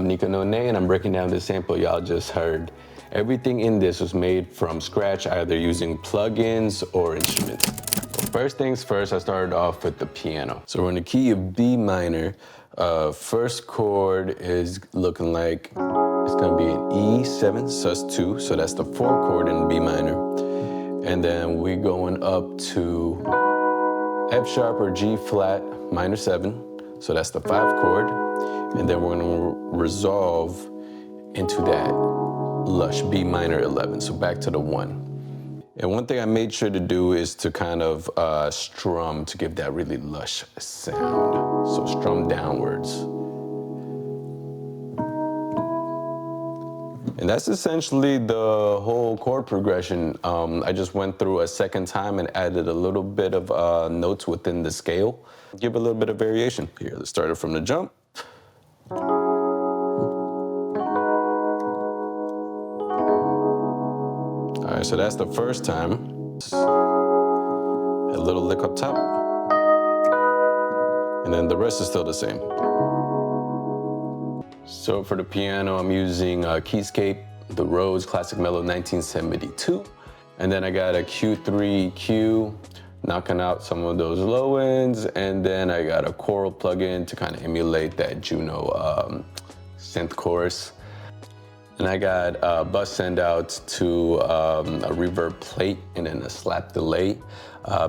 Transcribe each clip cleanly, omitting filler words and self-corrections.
I'm Nico None, and I'm breaking down this sample y'all just heard. Everything in this was made from scratch, either using plugins or instruments. First things first, I started off with the piano. So we're in the key of B minor. First chord is looking like it's gonna be an E7 sus2, so that's the 4th chord in B minor. And then we're going up to F sharp or G flat minor 7, so that's the 5th chord. And then we're gonna resolve into that lush B minor 11, so back to the 1. And one thing I made sure to do is to kind of strum to give that really lush sound. So strum downwards. And that's essentially the whole chord progression. I just went through a second time and added a little bit of notes within the scale. Give a little bit of variation. Here, let's start it from the jump. All right, so that's the first time. A little lick up top. And then the rest is still the same. So for the piano, I'm using Keyscape, the Rhodes Classic Mellow 1972. And then I got a Q3 Q, knocking out some of those low ends. And then I got a choral plugin to kind of emulate that Juno synth chorus. And I got bus send outs to a reverb plate and then a slap delay.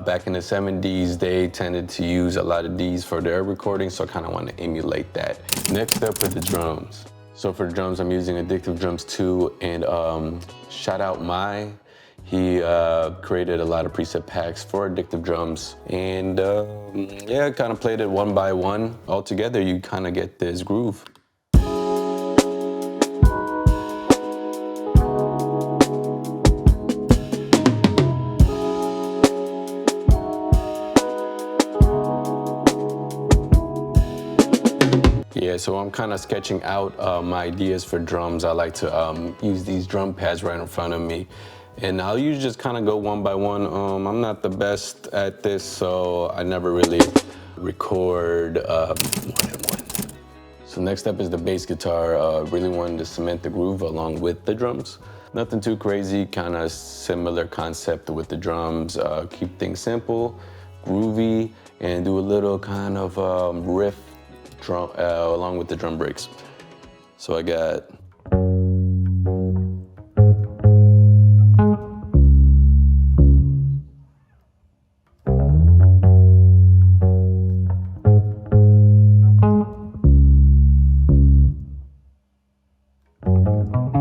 Back in the 70s, they tended to use a lot of these for their recording, so I kind of want to emulate that. Next up with the drums. So for the drums, I'm using Addictive Drums 2, and shout out Mai. He created a lot of preset packs for Addictive Drums, and yeah, kind of played it one by one. All together, you kind of get this groove. Yeah, so I'm kind of sketching out my ideas for drums. I like to use these drum pads right in front of me. And I'll usually just kind of go one by one. I'm not the best at this, so I never really record more than one. So next up is the bass guitar. Really wanted to cement the groove along with the drums. Nothing too crazy, kind of similar concept with the drums. Keep things simple, groovy, and do a little kind of riff drum along with the drum breaks. So I got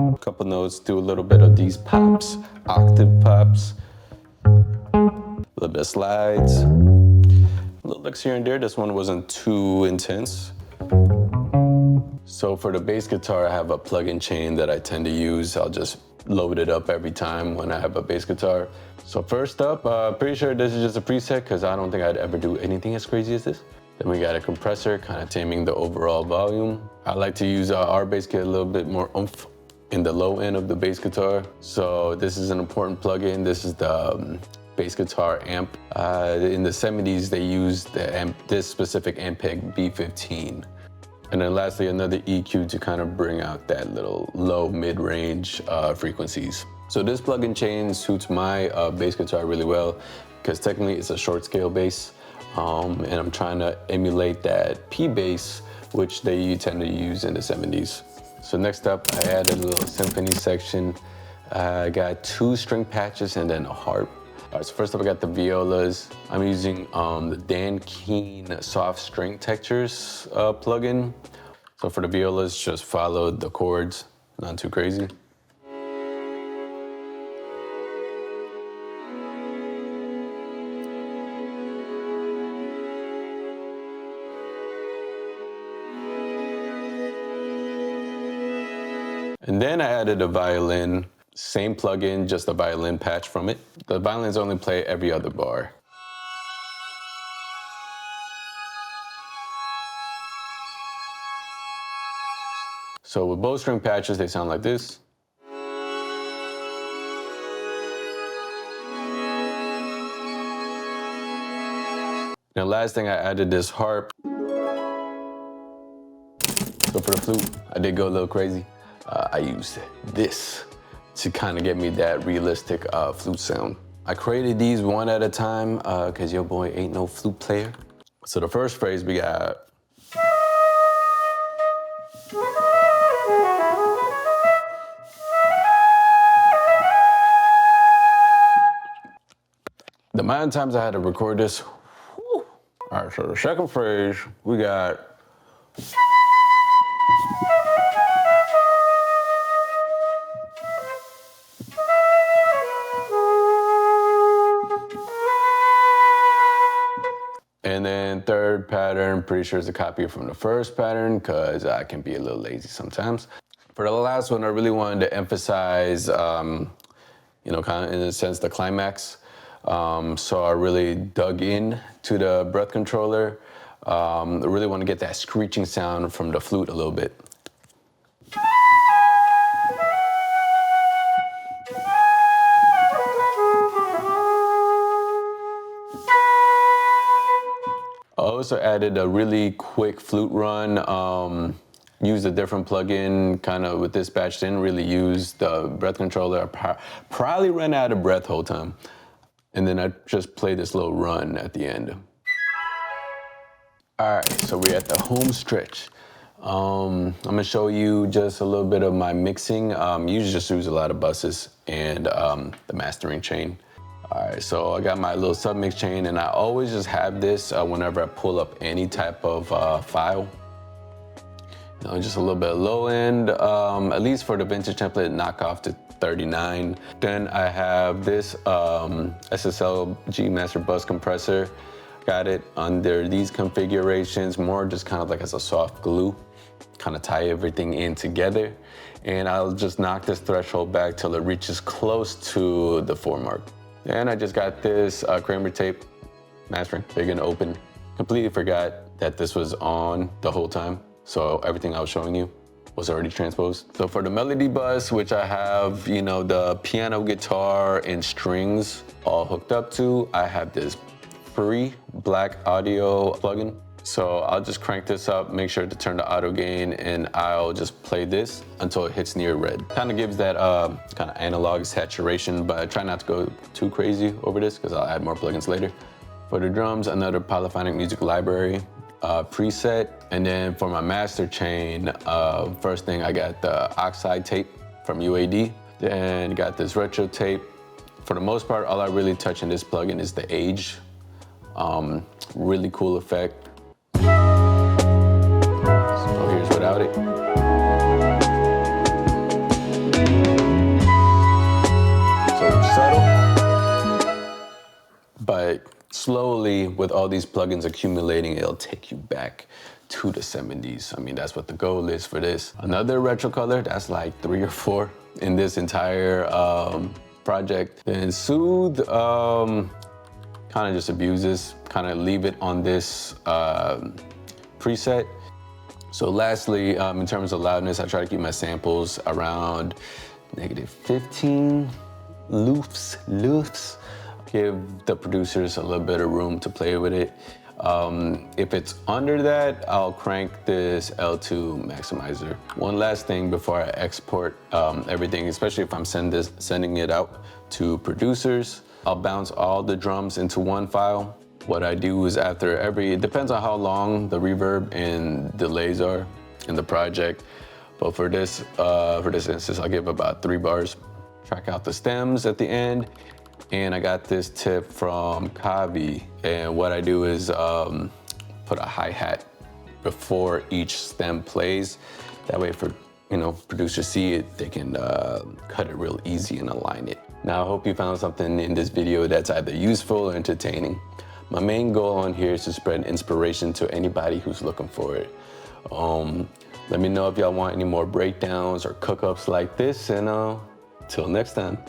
a couple notes, do a little bit of these pops, octave pops, a little bit of slides. Little licks here and there. This one wasn't too intense. So for the bass guitar, I have a plug-in chain that I tend to use. I'll just load it up every time when I have a bass guitar. So first up, pretty sure this is just a preset because I don't think I'd ever do anything as crazy as this. Then we got a compressor, kind of taming the overall volume. I like to use our bass kit a little bit more oomph in the low end of the bass guitar. So this is an important plug-in. This is the bass guitar amp. In the 70s, they used this specific Ampeg B15. And then lastly, another EQ to kind of bring out that little low mid-range frequencies. So this plug-in chain suits my bass guitar really well because technically it's a short scale bass. And I'm trying to emulate that P bass, which they tend to use in the 70s. So next up, I added a little symphony section. I got 2 string patches and then a harp. All right, so first up, I got the violas. I'm using the Dan Keen Soft String Textures plugin. So for the violas, just follow the chords, not too crazy. And then I added a violin. Same plugin, just a violin patch from it. The violins only play every other bar. So with bow string patches, they sound like this. And last thing, I added this harp. So for the flute, I did go a little crazy. I used this to kind of get me that realistic flute sound. I created these one at a time because your boy ain't no flute player. So the first phrase we got. The amount of times I had to record this. Whew. All right, so the second phrase we got. And then third pattern, pretty sure it's a copy from the first pattern because I can be a little lazy sometimes. For the last one, I really wanted to emphasize, kind of in a sense, the climax. So I really dug in to the breath controller. I really want to get that screeching sound from the flute a little bit. I also added a really quick flute run, used a different plugin kind of with this batch, didn't really use the breath controller. I probably ran out of breath whole time. And then I just played this little run at the end. All right, so we're at the home stretch. I'm gonna show you just a little bit of my mixing. Usually just use a lot of buses and the mastering chain. All right, so I got my little submix chain, and I always just have this whenever I pull up any type of file. Just a little bit of low end, at least for the vintage template, knock off to 39. Then I have this SSL G Master Bus Compressor. Got it under these configurations, more just kind of like as a soft glue, kind of tie everything in together. And I'll just knock this threshold back till it reaches close to the 4 mark. And I just got this Kramer tape, mastering, big and open. Completely forgot that this was on the whole time. So everything I was showing you was already transposed. So for the melody bus, which I have, the piano, guitar, and strings all hooked up to, I have this free black audio plugin. So I'll just crank this up, make sure to turn the auto gain, and I'll just play this until it hits near red. Kind of gives that kind of analog saturation, but I try not to go too crazy over this because I'll add more plugins later. For the drums, another Polyphonic Music Library preset. And then for my master chain, first thing I got the oxide tape from UAD. Then got this retro tape. For the most part, all I really touch in this plugin is the age. Really cool effect. So here's without it. So subtle, but slowly with all these plugins accumulating, it'll take you back to the 70s. I mean, that's what the goal is for this. Another retro color, that's like 3 or 4 in this entire project. Then Soothe, kind of just abuses, kind of leave it on this preset. So lastly, in terms of loudness, I try to keep my samples around -15 loops. Give the producers a little bit of room to play with it. If it's under that, I'll crank this L2 maximizer. One last thing before I export everything, especially if I'm sending it out to producers, I'll bounce all the drums into one file. What I do is after it depends on how long the reverb and delays are in the project. But for this instance, I'll give about 3 bars. Track out the stems at the end. And I got this tip from Kavi. And what I do is put a hi-hat before each stem plays. That way for producers see it, they can cut it real easy and align it. Now, I hope you found something in this video that's either useful or entertaining. My main goal on here is to spread inspiration to anybody who's looking for it. Let me know if y'all want any more breakdowns or cook-ups like this, and till next time.